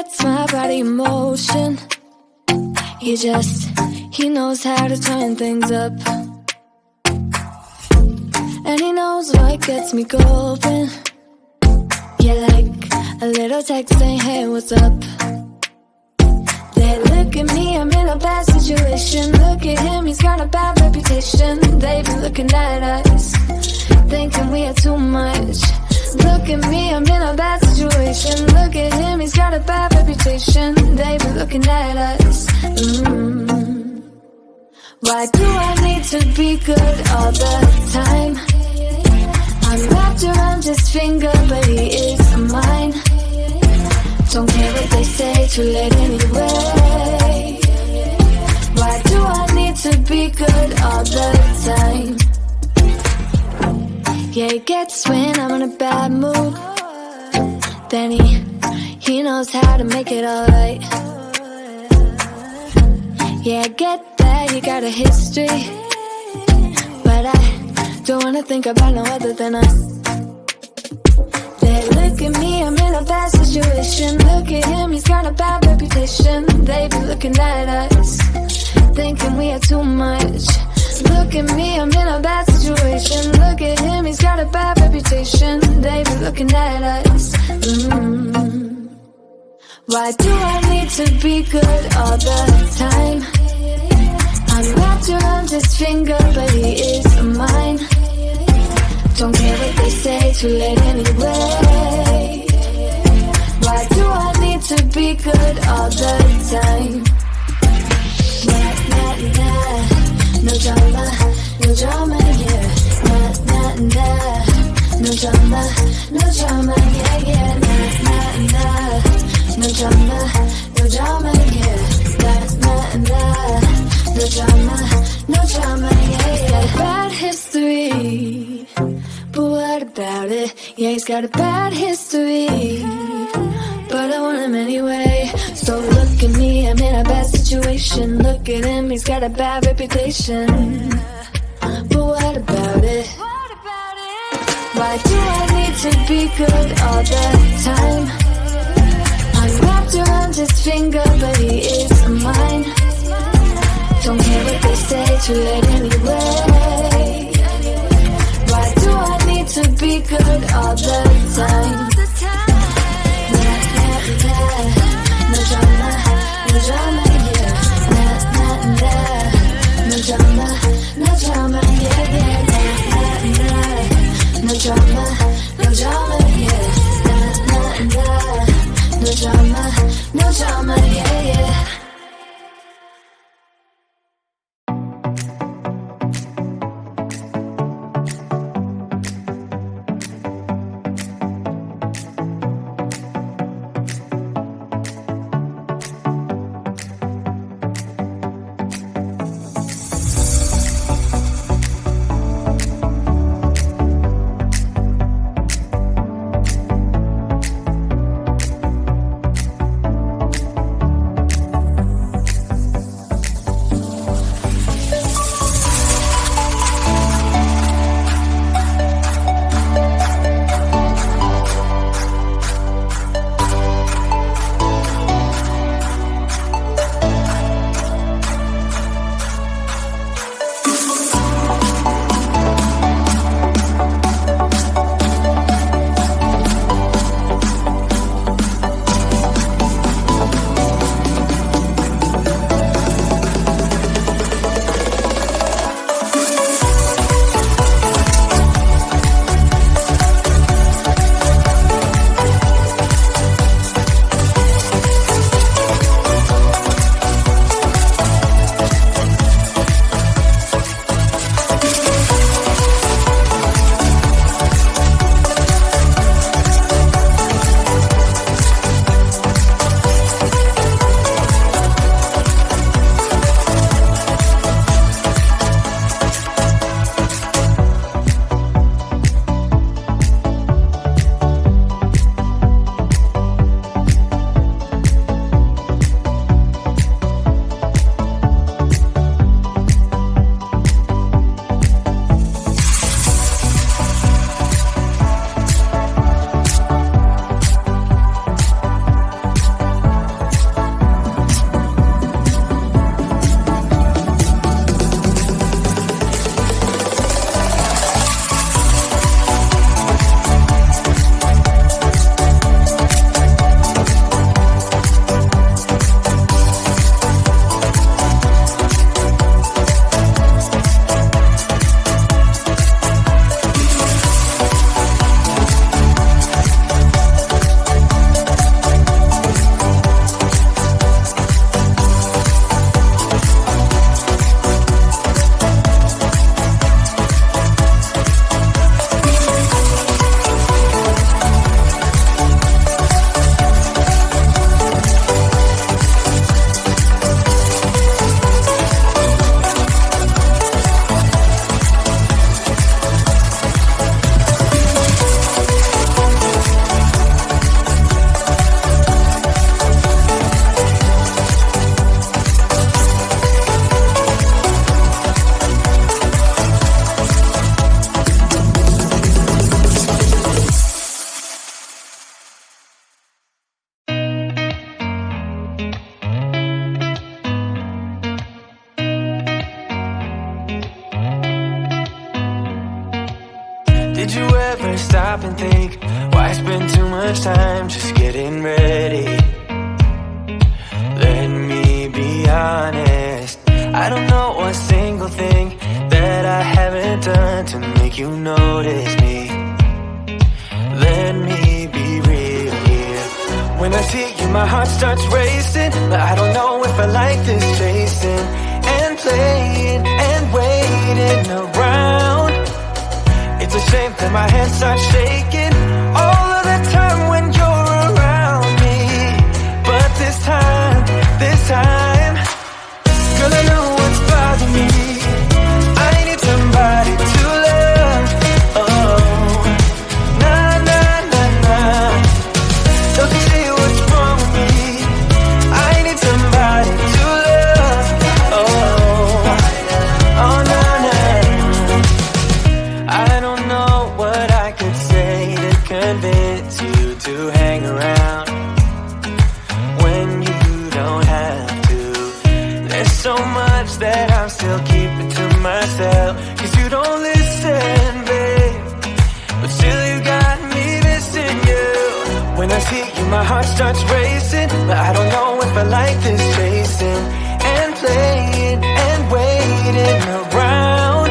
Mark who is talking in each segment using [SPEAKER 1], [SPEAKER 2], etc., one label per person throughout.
[SPEAKER 1] gets my body in motion. He knows how to turn things up. And he knows what gets me going. Yeah, like a little text saying, hey, what's up? They look at me, I'm in a bad situation. Look at him, he's got a bad reputation. They be looking at us, thinking we are too much. Look at me, I'm in a bad situation. Look at him, he's got a bad reputation. They be looking at us. Why do I need to be good all the time? I'm wrapped around his finger, but he is mine. Don't care what they say, too late anyway. Why do I need to be good all the time? Yeah, he gets when I'm in a bad mood. Then he knows how to make it alright. Yeah, I get that you got a history, but I don't wanna think about no other than us. They look at me, I'm in a bad situation. Look at him, he's got a bad reputation. They be looking at us, thinking we are too much. Look at me, I'm in a bad situation. Look at him, he's got a bad reputation. They be looking at us. Why do I need to be good all the time? I'm wrapped around his finger, but he is mine. Don't care what they say, too late anyway. Why do I need to be good all the time? Nah, nah, nah. No drama, no drama, yeah. Nah, nah, nah. No drama, no drama, yeah, yeah. Nah, nah, nah. No drama, no drama, yeah. Nah, nah, nah. No drama, no drama, yeah, yeah. Bad history, but what about it? Yeah, he's got a bad history, but I want him anyway. So look at me, I'm in a bad situation. Look at him, he's got a bad reputation, but what about it? Why do I need to be good all the time? I'm wrapped around his finger, but he is mine. Don't care what they say, too late anyway. Why do I need to be good all the time? Nah, nah, nah. No drama, no drama, yeah. Nah, nah, nah. No drama, no drama, yeah, yeah. Nah, nah, nah. No drama, no drama, yeah. Nah, nah, nah. No drama, no drama, yeah, yeah.
[SPEAKER 2] stop and think, why spend too much time just getting ready? Let me be honest, I don't know a single thing that I haven't done to make you notice me. Let me be real here. When I see you, my heart starts racing, but I don't know if I like this chasing and playing and waiting around. It's a shame that my hands start shaking all of the time when you're around me. But this time, girl, I know what's bothering me. I need somebody to love. Oh, nah, nah, nah, nah. Don't you see what's wrong with me? I need somebody to love. Oh, oh, nah, nah. I don't know what I could say to convince you to hang around when you don't have to. There's so much that I'm still keeping to myself, 'cause you don't listen, babe. But still you got me missing you. When I see you, my heart starts racing, but I don't know if I like this chasing and playing and waiting around.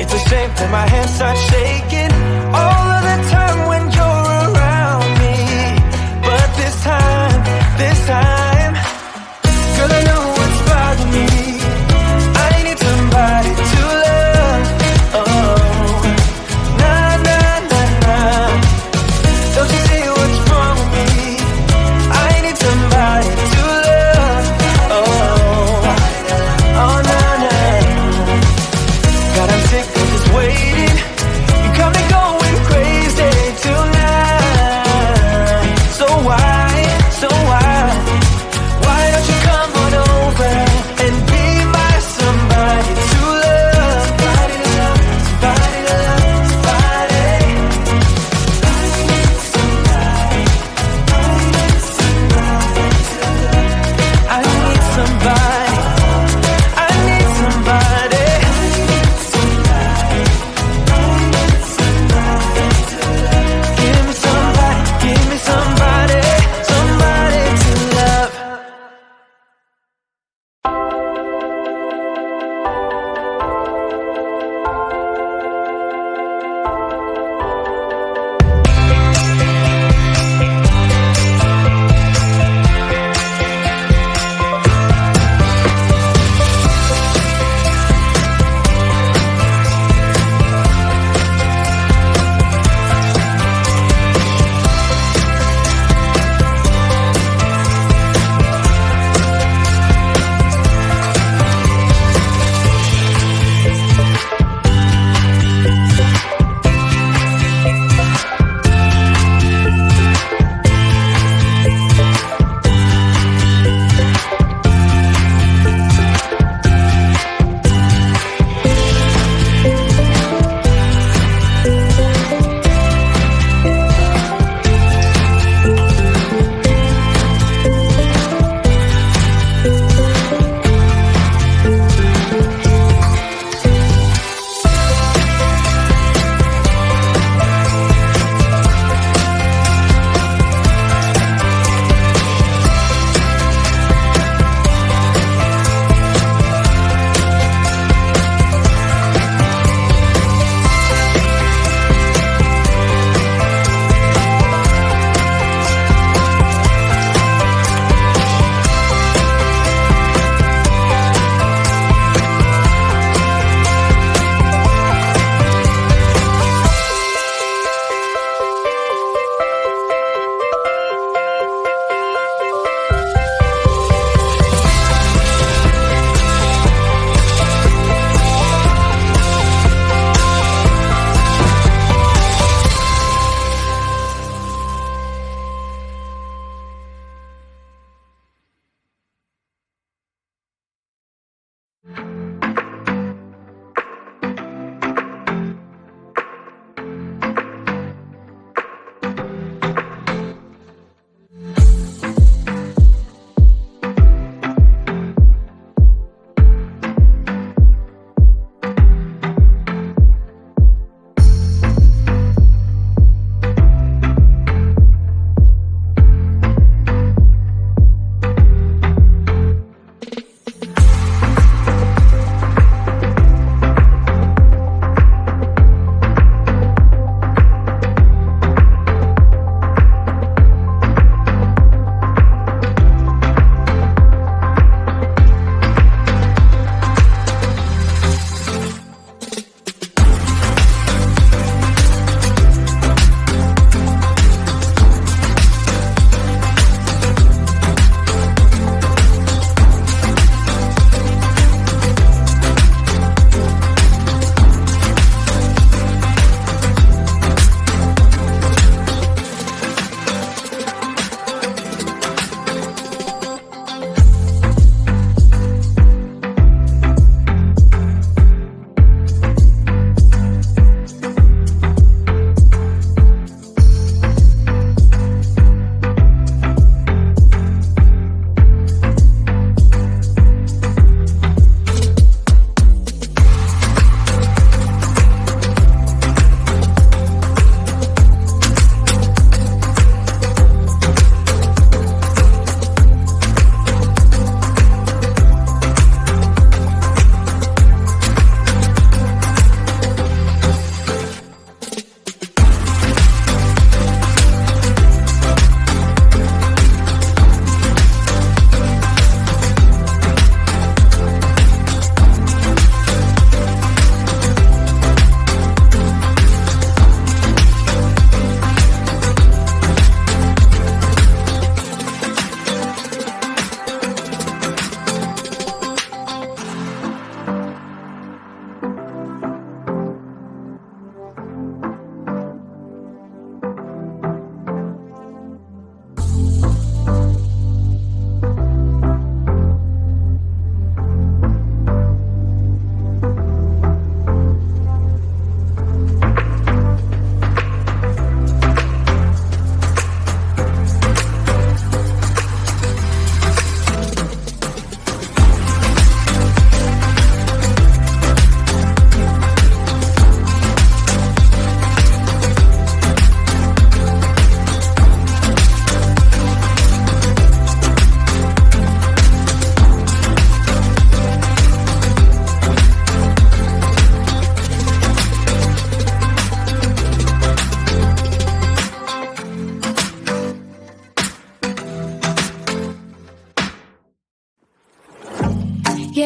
[SPEAKER 2] It's a shame that my hands start shaking all of the time when you're around me. But this time, girl, I know what's bothering me. I need somebody to love. Oh, nah, nah, nah, nah. Don't you see what's wrong with me? I need somebody to love. Oh, oh, nah, nah. God, I'm sick of this waiting. You got me going crazy tonight. So why? Why don't you come on over and be my somebody to love? Somebody to love, somebody to love, somebody. I need somebody. I need somebody. Give me somebody, give me somebody, somebody to love.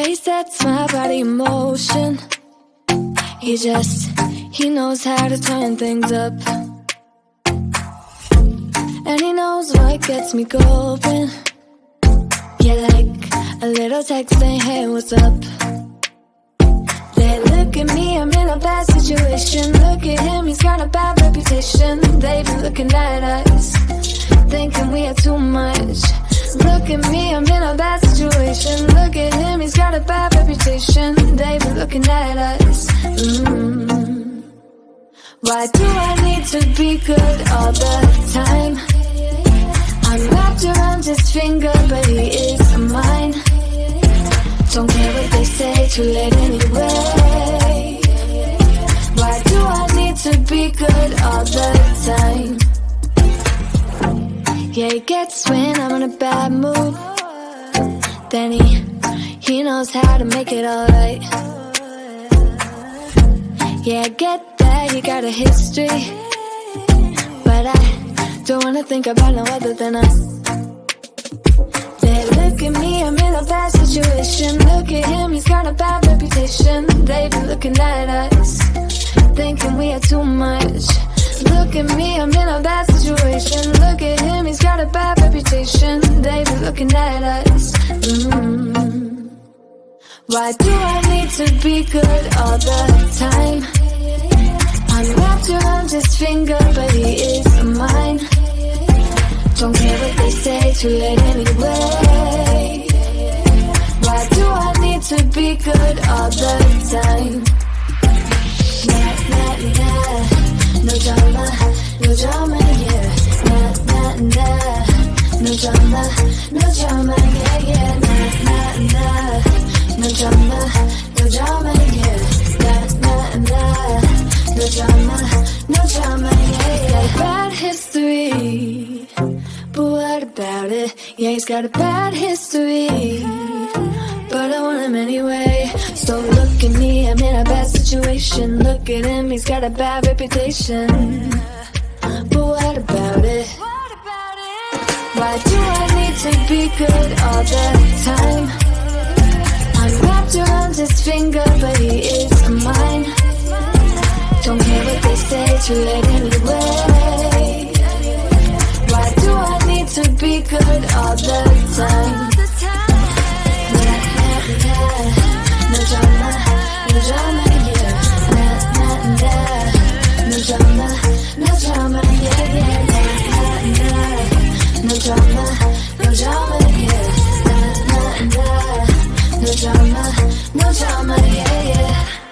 [SPEAKER 1] he sets my body in motion. He knows how to turn things up. And he knows what gets me going. Yeah, like a little text saying, hey, what's up? They look at me, I'm in a bad situation. Look at him, he's got a bad reputation. They be looking at us, thinking we are too much. Look at me, I'm in a bad situation. Look at him, he's got a bad reputation. They be looking at us. Why do I need to be good all the time? I'm wrapped around his finger, but he is mine. Don't care what they say, too late anyway. Why do I need to be good all the time? Yeah, he gets when I'm in a bad mood. Then he knows how to make it alright. Yeah, I get that you got a history, but I don't wanna think about no other than us. They look at me, I'm in a bad situation. Look at him, he's got a bad reputation. They be looking at us, thinking we are too much. Look at me, I'm in a bad situation. Look at him, he's got a bad reputation. They be looking at us. Why do I need to be good all the time? I'm wrapped around his finger, but he is mine. Don't care what they say, too late anyway. Why do I need to be good all the time? Nah, nah, nah. No drama, yeah. Nah, nah, nah. No drama, yeah. Nah, nah, nah. No drama, yeah. Nah, nah, nah. No drama, yeah. Got a bad history, but what about it? Yeah, he's got a bad history, but I want him anyway. So look at me, I'm in a bad situation. Look at him, he's got a bad reputation, but what about it? Why do I need to be good all the time? I'm wrapped around his finger, but he is mine. Don't care what they say, too late anyway. Why do I need to be good all the time? No drama, yeah. Nah, nah, nah. No drama, yeah. Nah, nah, nah. No drama, yeah. Nah, nah, nah. No drama, yeah.